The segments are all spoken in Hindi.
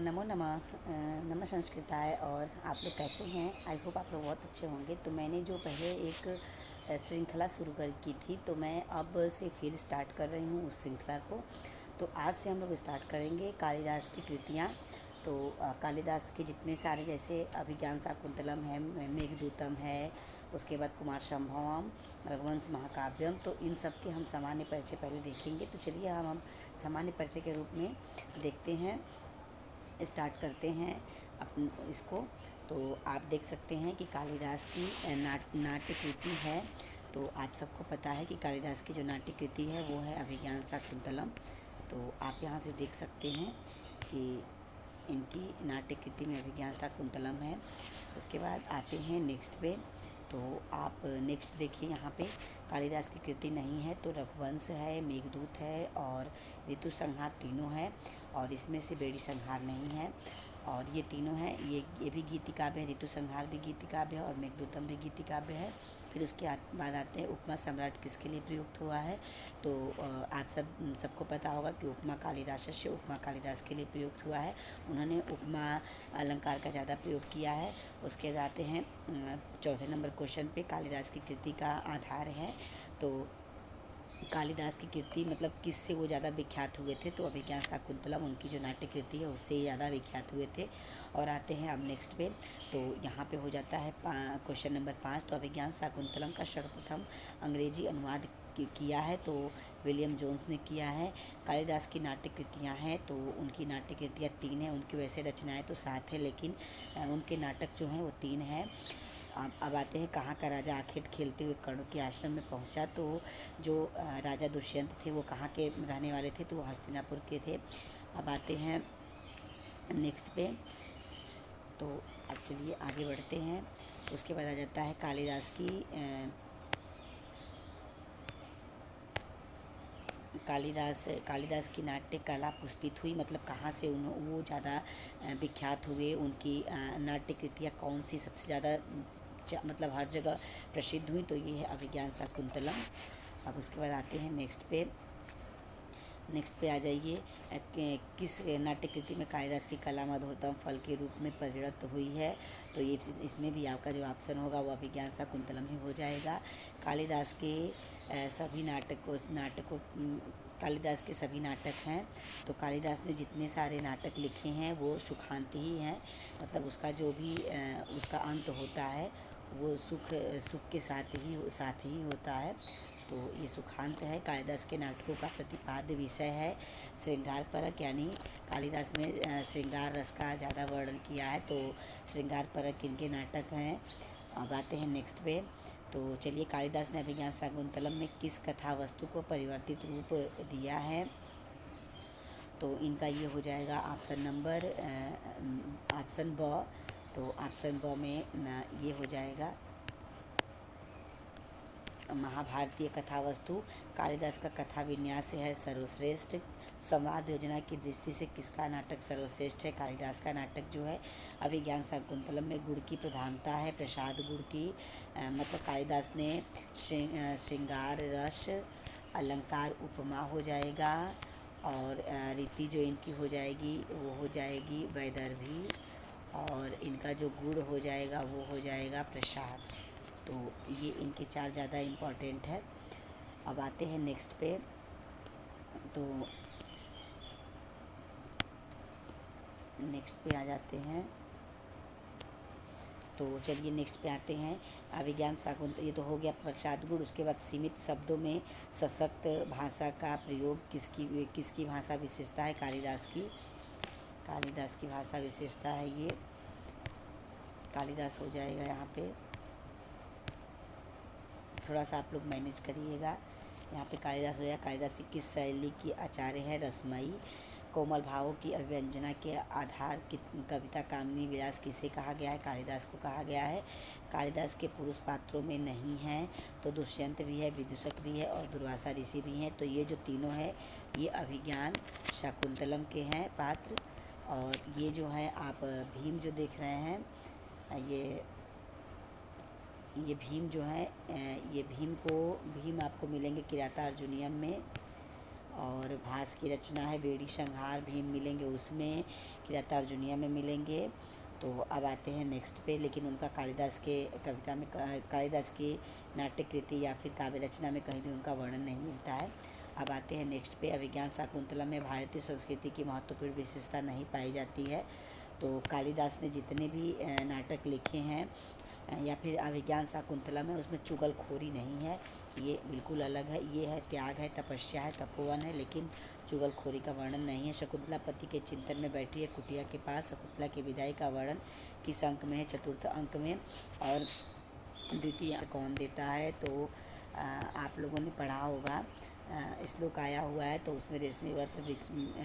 नमो नमः। नमः संस्कृताय। और आप लोग कैसे हैं? आई होप आप लोग बहुत अच्छे होंगे। तो मैंने जो पहले एक श्रृंखला शुरू की थी, तो मैं अब से फिर स्टार्ट कर रही हूँ उस श्रृंखला को। तो आज से हम लोग स्टार्ट करेंगे कालिदास की कृतियाँ। तो कालिदास के जितने सारे, जैसे अभिज्ञान शाकुंतलम है, मेघदूतम है, उसके बाद कुमार संभवम, रघुवंश महाकाव्यम, तो इन सब के हम सामान्य परिचय पहले देखेंगे। तो चलिए हम सामान्य परिचय के रूप में देखते हैं, स्टार्ट करते हैं इसको। तो आप देख सकते हैं कि कालिदास की नाट्य कृति है। तो आप सबको पता है कि कालिदास की जो नाट्य कृति है वो है अभिज्ञान शाकुंतलम। तो आप यहाँ से देख सकते हैं कि इनकी नाट्य कृति में अभिज्ञान शाकुंतलम है। उसके बाद आते हैं नेक्स्ट पे। तो आप नेक्स्ट देखिए, यहाँ पे कालिदास की कृति नहीं है, तो रघुवंश है, मेघदूत है और ऋतु संहार तीनों है। और इसमें से बेड़ी संहार नहीं है। और ये तीनों हैं, ये भी गीति काव्य है, ऋतु संहार भी गीति काव्य है और मेघदूतम भी गीति काव्य है। फिर उसके बाद आते हैं उपमा सम्राट किसके लिए प्रयुक्त हुआ है। तो आप सबको पता होगा कि उपमा कालिदास से उपमा कालिदास के लिए प्रयुक्त हुआ है। उन्होंने उपमा अलंकार का ज़्यादा प्रयोग किया है। उसके बाद आते हैं चौथे नंबर क्वेश्चन पे, कालिदास की कृति का आधार है। तो कालिदास की कृति मतलब किससे वो ज़्यादा विख्यात हुए थे, तो अभिज्ञान शाकुंतलम उनकी जो नाट्य कृति है उससे ज़्यादा विख्यात हुए थे। और आते हैं अब नेक्स्ट पे। तो यहाँ पे हो जाता है क्वेश्चन नंबर 5। तो अभिज्ञान शाकुंतलम का सर्वप्रथम अंग्रेजी अनुवाद किया है, तो विलियम जोन्स ने किया है। कालिदास की नाट्य कृतियाँ हैं, तो उनकी नाट्य कृतियाँ 3 हैं। उनकी वैसे रचनाएँ तो 7 है, लेकिन उनके नाटक जो हैं वो 3 हैं। अब आते हैं, कहाँ का राजा आखिर खेलते हुए कर्ण के आश्रम में पहुंचा। तो जो राजा दुष्यंत थे वो कहाँ के रहने वाले थे, तो वो हस्तिनापुर के थे। अब आते हैं नेक्स्ट पे। तो अब चलिए आगे बढ़ते हैं। उसके बाद आ जाता है कालिदास की नाट्य कला पुष्पित हुई, मतलब कहाँ से वो ज़्यादा विख्यात हुए। उनकी नाट्य कृतियाँ कौन सी सबसे ज़्यादा मतलब हर जगह प्रसिद्ध हुई, तो ये है अभिज्ञान शाकुंतलम। अब उसके बाद आते हैं नेक्स्ट पे आ जाइए। किस नाट्य कृति में कालिदास की कला मधुरतम फल के रूप में परिणत हुई है, तो ये इसमें भी आपका जो ऑप्शन होगा वो अभिज्ञान शाकुंतलम ही हो जाएगा। कालिदास के सभी नाटकों कालिदास के सभी नाटक हैं। तो कालिदास ने जितने सारे नाटक लिखे हैं वो सुखांत ही हैं, मतलब उसका जो भी उसका अंत होता है वो सुख के साथ ही होता है। तो ये सुखांत है। कालिदास के नाटकों का प्रतिपाद्य विषय है श्रृंगार परक, यानी कालिदास ने श्रृंगार रस का ज़्यादा वर्णन किया है, तो श्रृंगार परक इनके नाटक हैं। अब आते हैं नेक्स्ट पे। तो चलिए, कालिदास ने अभिज्ञान शाकुंतलम में किस कथा वस्तु को परिवर्तित रूप दिया है, तो इनका ये हो जाएगा ऑप्शन ब। तो ऑप्शन ब में ये हो जाएगा महाभारतीय कथा वस्तु। कालिदास का कथा विन्यास है सर्वश्रेष्ठ। संवाद योजना की दृष्टि से किसका नाटक सर्वश्रेष्ठ है, कालिदास का नाटक जो है। अभिज्ञान शाकुंतलम में गुण की प्रधानता है, प्रसाद गुण की। मतलब कालिदास ने श्रृंगार रस, अलंकार उपमा हो जाएगा, और रीति जो इनकी हो जाएगी वो हो जाएगी वैदर्भी, और इनका जो गुण हो जाएगा वो हो जाएगा प्रसाद। तो ये इनके 4 ज़्यादा इम्पॉर्टेंट है। अब आते हैं नेक्स्ट पे। तो नेक्स्ट पे आ जाते हैं। तो चलिए नेक्स्ट पे आते हैं। अभिज्ञान शाकुंतलम, ये तो हो गया प्रसाद गुण। उसके बाद सीमित शब्दों में सशक्त भाषा का प्रयोग किसकी भाषा विशेषता है, कालिदास की भाषा विशेषता है ये। कालिदास हो जाएगा यहाँ पे, थोड़ा सा आप लोग मैनेज करिएगा। यहाँ पे कालिदास हो जाएगा। कालिदास की किस शैली की आचार्य है, रसमयी। कोमल भावों की अभिव्यंजना के आधार की कविता कामिनी विलास किसे कहा गया है, कालिदास को कहा गया है। कालिदास के पुरुष पात्रों में नहीं हैं, तो दुष्यंत भी है, विदूषक भी है और दुर्वासा ऋषि भी हैं। तो ये जो तीनों है ये अभिज्ञान शाकुंतलम के हैं पात्र। और ये जो है आप भीम जो देख रहे हैं, ये भीम जो है, ये भीम आपको मिलेंगे किराता अर्जुनियम में। और भास की रचना है बेड़ी संहार, भीम मिलेंगे उसमें, किराता अर्जुनिया में मिलेंगे। तो अब आते हैं नेक्स्ट पे, लेकिन उनका कालिदास के कविता में, कालिदास की नाट्य कृति या फिर काव्य रचना में कहीं भी उनका वर्णन नहीं मिलता है। अब आते हैं नेक्स्ट पे, अभिज्ञान शाकुंतलम में भारतीय संस्कृति की महत्वपूर्ण विशेषता नहीं पाई जाती है। तो कालिदास ने जितने भी नाटक लिखे हैं या फिर अभिज्ञान शाकुंतलम है, उसमें चुगलखोरी नहीं है, ये बिल्कुल अलग है। ये है त्याग है, तपस्या है, तपोवन है, लेकिन चुगलखोरी का वर्णन नहीं है। शकुंतला पति के चिंतन में बैठी है कुटिया के पास, शकुंतला की विदाई का वर्णन किस अंक में है? चतुर्थ अंक में। और द्वितीय अंक कौन देता है? तो आप लोगों ने पढ़ा होगा, श्लोक आया हुआ है, तो उसमें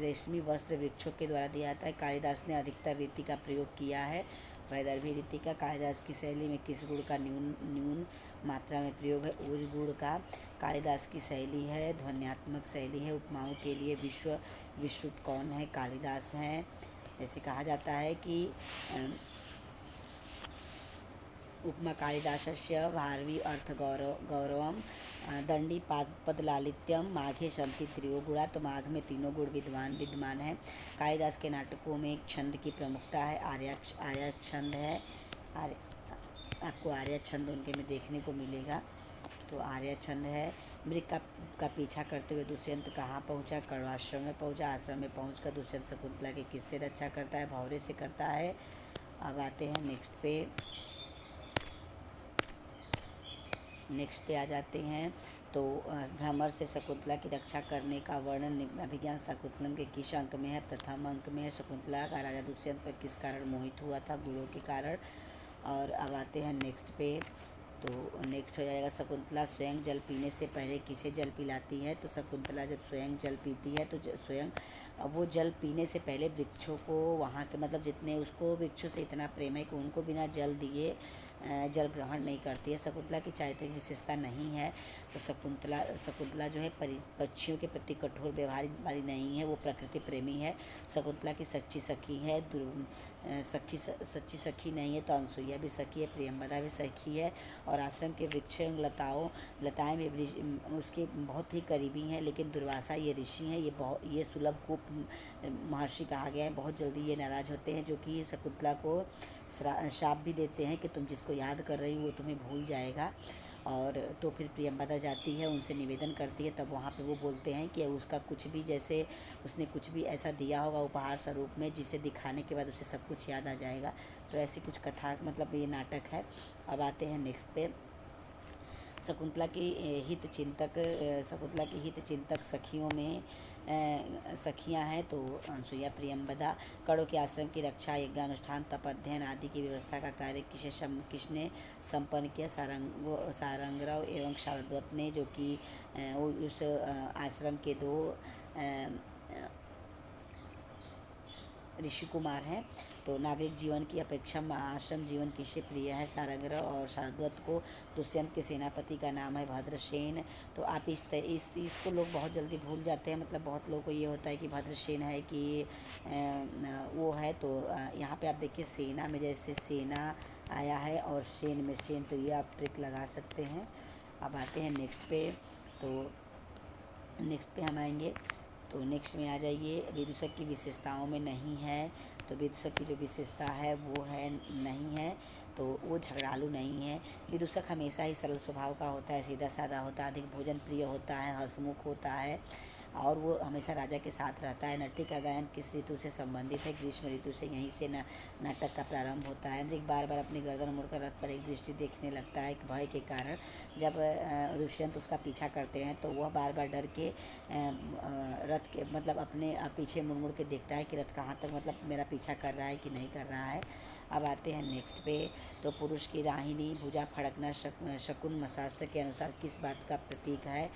रेशमी वस्त्र वृक्षों के द्वारा दिया जाता है। कालिदास ने अधिकतर रीति का प्रयोग किया है, वैदर्भी रीति का। कालिदास की शैली में किस गुण का न्यून मात्रा में प्रयोग है? ओज गुण का। कालिदास की शैली है ध्वन्यात्मक शैली है। उपमाओं के लिए विश्रुत कौन है? कालिदास हैं। जैसे कहा जाता है कि उपमा कालिदासस्य भारवी अर्थ गौरवम दंडी पदलालित्यम माघे संति त्रियो गुणा। तो माघ में तीनों गुण विद्यमान है। कालिदास के नाटकों में एक छंद की प्रमुखता है, आर्या छंद है। आपको आर्या छंद उनके में देखने को मिलेगा। तो आर्या छंद है। मृग का पीछा करते हुए दुष्यंत कहाँ पहुँचा? कण्वाश्रम में पहुँचा। आश्रम में पहुँचकर दुष्यंत शकुंतला की किससे रक्षा करता है? भौरे से करता है। अब आते हैं नेक्स्ट पे आ जाते हैं। तो भ्रमर से शकुंतला की रक्षा करने का वर्णन अभिज्ञान शाकुंतलम के किस अंक में है? प्रथम अंक में है। शकुंतला का राजा दुष्यंत पर किस कारण मोहित हुआ था? गुणों के कारण। और अब आते हैं नेक्स्ट पे। तो नेक्स्ट हो जाएगा, शकुंतला स्वयं जल पीने से पहले किसे जल पिलाती है? तो शकुंतला जब स्वयं जल पीती है तो स्वयं वो जल पीने से पहले वृक्षों को, वहाँ के मतलब जितने उसको वृक्षों से इतना प्रेम है कि उनको बिना जल दिए जल ग्रहण नहीं करती है। शकुंतला की चारित्रिक विशेषता नहीं है। तो शकुंतला जो है पक्षियों के प्रति कठोर व्यवहार वाली नहीं है, वो प्रकृति प्रेमी है। शकुंतला की सच्ची सखी है, सच्ची सखी नहीं है। तो अनसुईया भी सखी है, प्रियंवदा भी सखी है। और आश्रम के वृक्ष लताएं भी उसके बहुत ही करीबी हैं। लेकिन दुर्वासा ये ऋषि हैं, ये सुलभ को महर्षि कहा गया है। बहुत जल्दी ये नाराज़ होते हैं, जो कि शकुंतला को शाप भी देते हैं कि तुम जिसको याद कर रही हो वो तुम्हें भूल जाएगा। और तो फिर प्रियंवदा जाती है, उनसे निवेदन करती है। तब वहाँ पे वो बोलते हैं कि उसका कुछ भी, जैसे उसने कुछ भी ऐसा दिया होगा उपहार स्वरूप में, जिसे दिखाने के बाद उसे सब कुछ याद आ जाएगा। तो ऐसी कुछ कथा, मतलब ये नाटक है। अब आते हैं नेक्स्ट पे। शकुंतला की हित चिंतक सखियों में सखियाँ हैं। तो अनसुईया, प्रियंवदा। कणों के आश्रम की रक्षा, यज्ञानुष्ठान, तप अध्ययन आदि की व्यवस्था का कार्य किसने संपन्न किया? सारंगराव एवं शारद्वत ने, जो कि उस आश्रम के 2 ऋषि कुमार हैं। तो नागरिक जीवन की अपेक्षा आश्रम जीवन किसे प्रिय है? सारंगराव और शारद्वत को। दुष्यंत के सेनापति का नाम है भद्रसेन। तो आप इसको लोग बहुत जल्दी भूल जाते हैं, मतलब बहुत लोगों को ये होता है कि भद्रसेन है कि वो है। तो यहाँ पे आप देखिए, सेना में जैसे सेना आया है और सेन में सेन, तो ये आप ट्रिक लगा सकते हैं। अब आते हैं नेक्स्ट पे। तो नेक्स्ट पे हम आएंगे, तो नेक्स्ट में आ जाइए, विदूषक की विशेषताओं में नहीं है। तो विदूषक की जो विशेषता है वो है नहीं है, तो वो झगड़ालू नहीं है। विदूषक हमेशा ही सरल स्वभाव का होता है, सीधा साधा होता है, अधिक भोजन प्रिय होता है, हंसमुख होता है, और वो हमेशा राजा के साथ रहता है। नटी का गायन किस ऋतु से संबंधित है? ग्रीष्म ऋतु से। यहीं से नाटक का प्रारंभ होता है। मृग बार बार अपनी गर्दन मुड़कर रथ पर एक दृष्टि देखने लगता है, भय के कारण। जब दुष्यंत उसका पीछा करते हैं तो वह बार बार डर के रथ के, मतलब अपने पीछे मुड़ के देखता है कि रथ कहाँ तक, मतलब मेरा पीछा कर रहा है कि नहीं कर रहा है। अब आते हैं नेक्स्ट पे। तो पुरुष की दाहिनी भुजा फड़कना शकुन शास्त्र के अनुसार किस बात का प्रतीक है?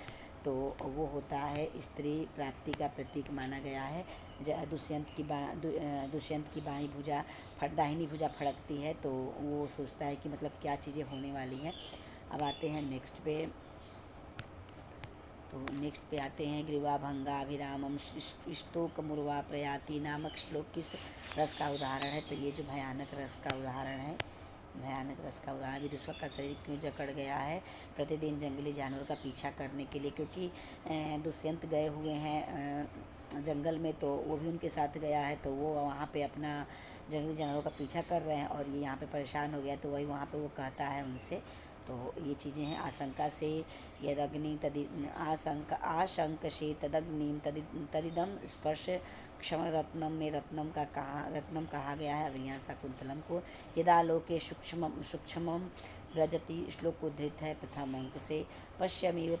तो वो होता है स्त्री प्राप्ति का प्रतीक माना गया है। दुष्यंत की दाहिनी भुजा फड़कती है, तो वो सोचता है कि मतलब क्या चीज़ें होने वाली हैं। अब आते हैं नेक्स्ट पे। तो नेक्स्ट पे आते हैं, ग्रीवा भंगा अभिरामम स्तोक मुर्वा प्रयाति नामक श्लोक किस रस का उदाहरण है? तो ये जो भयानक रस का उदाहरण है, भयानक रस का उदाहरण। विदूषक का शरीर क्यों जकड़ गया है? प्रतिदिन जंगली जानवर का पीछा करने के लिए, क्योंकि दुष्यंत गए हुए हैं जंगल में, तो वो भी उनके साथ गया है, तो वो वहाँ पे अपना जंगली जानवरों का पीछा कर रहे हैं और ये यहाँ पे परेशान हो गया, तो वही वहाँ पे वो कहता है उनसे। तो ये चीज़ें हैं। आशंका से यदग्नि तदि आशंक से तदग्निम तदिदम स्पर्श क्षण रत्नम में रत्नम कहा गया है अभिज्ञान शाकुंतलम को। यदालोके सूक्ष्मम व्रजति, श्लोक उद्धृत है प्रथम अंक से। पश्यमेव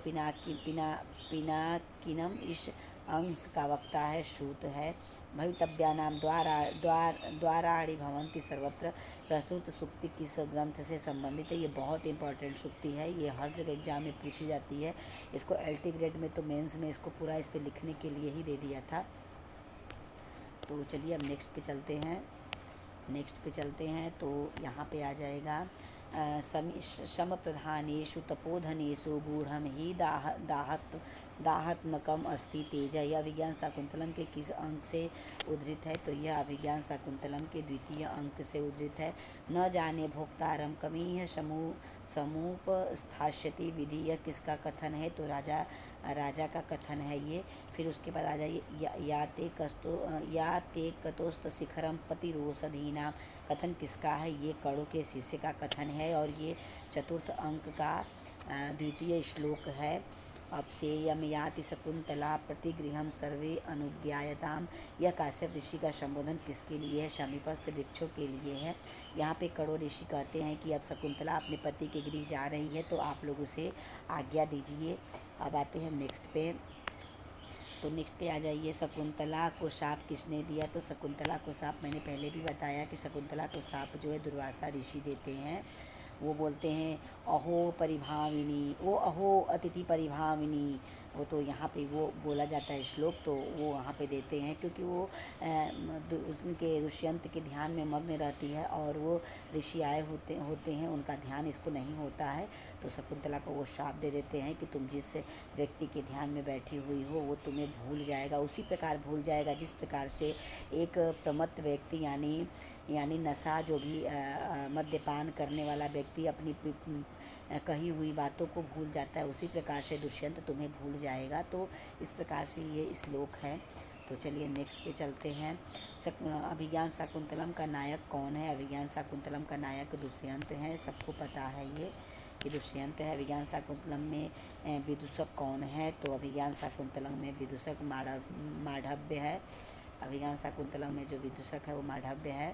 पिनाकिनम, इस अंश का वक्ता है श्रुत है। भवितव्यानाम द्वाराणि भवन्ति सर्वत्र, प्रस्तुत सूक्ति किस ग्रंथ से संबंधित है? ये बहुत इंपॉर्टेंट सूक्ति है, ये हर जगह एग्जाम में पूछी जाती है। इसको एलटी ग्रेड में तो मेंस में इसको पूरा इस पे लिखने के लिए ही दे दिया था। तो चलिए अब नेक्स्ट पे चलते हैं। तो यहाँ पे आ जाएगा सम प्रधानेषु तपोधनेषु गूढ़म ही दाहत्मकम अस्ति तेज। यह अभिज्ञान शाकुंतलम के किस अंक से उद्धृत है? तो यह अभिज्ञान शाकुंतलम के द्वितीय अंक से उद्धृत है। न जाने भोक्तारम कमीह समुपस्थास्यति विधि, यह किसका कथन है? तो राजा का कथन है ये। फिर उसके बाद आ जाइए या ते कतोस्त शिखरम पतिरोषधीनाम, कथन किसका है? ये कड़ों के शिष्य का कथन है और ये चतुर्थ अंक का द्वितीय श्लोक है। अब सेयम याति शकुंतला प्रतिगृहम सर्वे अनुज्ञायताम, यह काश्यप ऋषि का संबोधन किसके लिए है? समीपस्थ वृक्षों के लिए है। यहाँ पे कड़ो ऋषि कहते हैं कि अब शकुंतला अपने पति के गृह जा रही है, तो आप लोग उसे आज्ञा दीजिए। अब आते हैं नेक्स्ट पे। तो नेक्स्ट पे आ जाइए, शकुंतला को शाप किसने दिया? तो शकुंतला को शाप मैंने पहले भी बताया कि शकुंतला को शाप जो है दुर्वासा ऋषि देते हैं। वो बोलते हैं अहो परिभाविनी, ओ अहो अतिथि परिभाविनी। वो तो यहाँ पे वो बोला जाता है श्लोक, तो वो वहाँ पे देते हैं क्योंकि वो उनके दुष्यंत के ध्यान में मग्न रहती है और वो ऋषि आए होते हैं, उनका ध्यान इसको नहीं होता है, तो शकुंतला को वो शाप दे देते हैं कि तुम जिस व्यक्ति के ध्यान में बैठी हुई हो वो तुम्हें भूल जाएगा, उसी प्रकार भूल जाएगा जिस प्रकार से एक प्रमत्त व्यक्ति यानी नशा जो भी मद्यपान करने वाला व्यक्ति अपनी कही हुई बातों को भूल जाता है, उसी प्रकार से दुष्यंत तुम्हें भूल जाएगा। तो इस प्रकार से ये श्लोक है। तो चलिए नेक्स्ट पे चलते हैं। अभिज्ञान शाकुंतलम का नायक कौन है? अभिज्ञान शाकुंतलम का नायक दुष्यंत है, सबको पता है ये कि दुष्यंत है। अभिज्ञान शाकुंतलम में विदूषक कौन है? तो अभिज्ञान शाकुंतलम में विदूषक माढ़व्य है। अभिज्ञान शाकुंतलम में जो विदूषक है वो माढ़व्य है।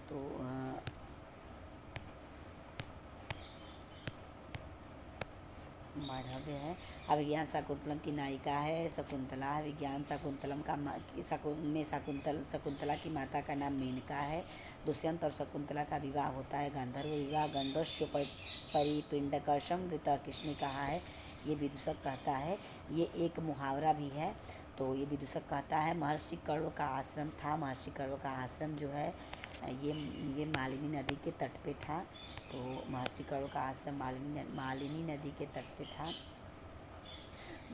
तो माढ़व्य है। अभिज्ञान शाकुंतलम की नायिका है शकुंतला। अभिज्ञान शाकुंतलम का शकुंतला की माता का नाम मेनका है। दुष्यंत और शकुंतला का विवाह होता है गांधर्व विवाह। गंडस्य परिपिंडकशम मृत, किसने कहा है? ये विदूषक कहता है। ये एक मुहावरा भी है। तो ये विदूषक कहता है। महर्षि कण्व का आश्रम था। महर्षि कण्व का आश्रम जो है ये मालिनी नदी के तट पे था। तो महर्षि कण्व का आश्रम मालिनी नदी के तट पे था।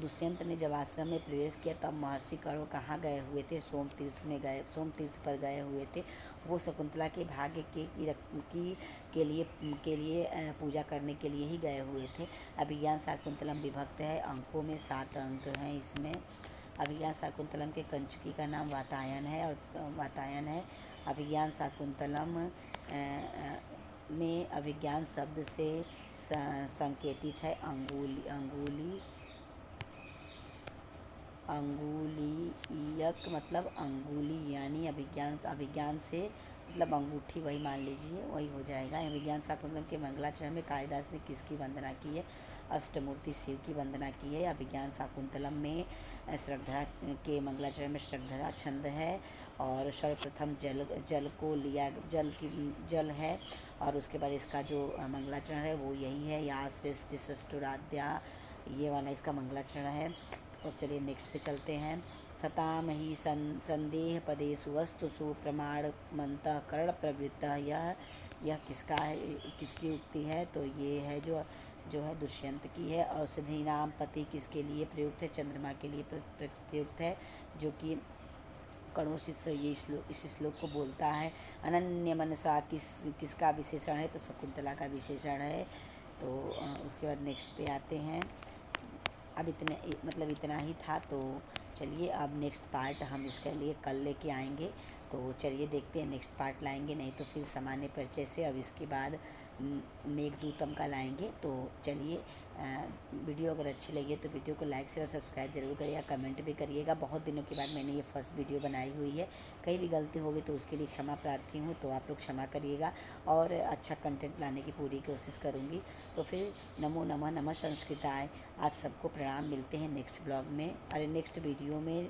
दुष्यंत ने जब आश्रम में प्रवेश किया तब महर्षि कण्व कहाँ गए हुए थे? सोम तीर्थ पर गए हुए थे। वो शकुंतला के भाग्य के लिए पूजा करने के लिए ही गए हुए थे। अभिज्ञान शाकुंतलम विभक्त है, अंकों में 7 अंक हैं इसमें। अभिज्ञान शाकुंतलम के कंचुकी का नाम वातायन है। अभिज्ञान शाकुंतलम में अभिज्ञान शब्द से संकेतित है अंगुलीयक, मतलब अंगुली, यानी अभिज्ञान से मतलब अंगूठी, वही मान लीजिए, वही हो जाएगा। अभिज्ञान शाकुंतलम के मंगलाचरण में कालिदास ने किसकी वंदना की है? अष्टमूर्ति शिव की वंदना की है। अभिज्ञान शाकुंतलम में श्रद्धा के मंगलाचरण में श्रद्धा छंद है और सर्वप्रथम जल है और उसके बाद इसका जो मंगलाचरण है वो यही है, या सृष्टि सृष्टुराद्या, ये वाला इसका मंगलाचरण है। तो चलिए नेक्स्ट पे चलते हैं। सताम ही संदेह पदेषु वस्तुषु प्रमाणमन्तः कर्ण प्रवृत्तः, यह किसका है? किसकी उक्ति है? तो ये है जो है दुष्यंत की है। औषधि नाम पति किसके लिए प्रयुक्त है? चंद्रमा के लिए प्रयुक्त है, जो कि कणों से ये श्लोक, इस श्लोक को बोलता है। अनन्य मनसा किसका विशेषण है, तो शकुंतला का विशेषण है। तो उसके बाद नेक्स्ट पे आते हैं। अब इतना ही था। तो चलिए अब नेक्स्ट पार्ट हम इसके लिए कल लेके आएंगे। तो चलिए देखते हैं नेक्स्ट पार्ट लाएंगे, नहीं तो फिर सामान्य परिचय से अब इसके बाद मेघदूतम का लाएंगे। तो चलिए वीडियो अगर अच्छी लगी तो वीडियो को लाइक शेयर और सब्सक्राइब जरूर करिएगा, कमेंट भी करिएगा। बहुत दिनों के बाद मैंने ये फर्स्ट वीडियो बनाई हुई है, कहीं भी गलती होगी तो उसके लिए क्षमा प्रार्थी हूँ, तो आप लोग क्षमा करिएगा और अच्छा कंटेंट लाने की पूरी कोशिश करूँगी। तो फिर नमो नमः, नमः संस्कृताय। आप सबको प्रणाम, मिलते हैं नेक्स्ट ब्लॉग में, अरे नेक्स्ट वीडियो में।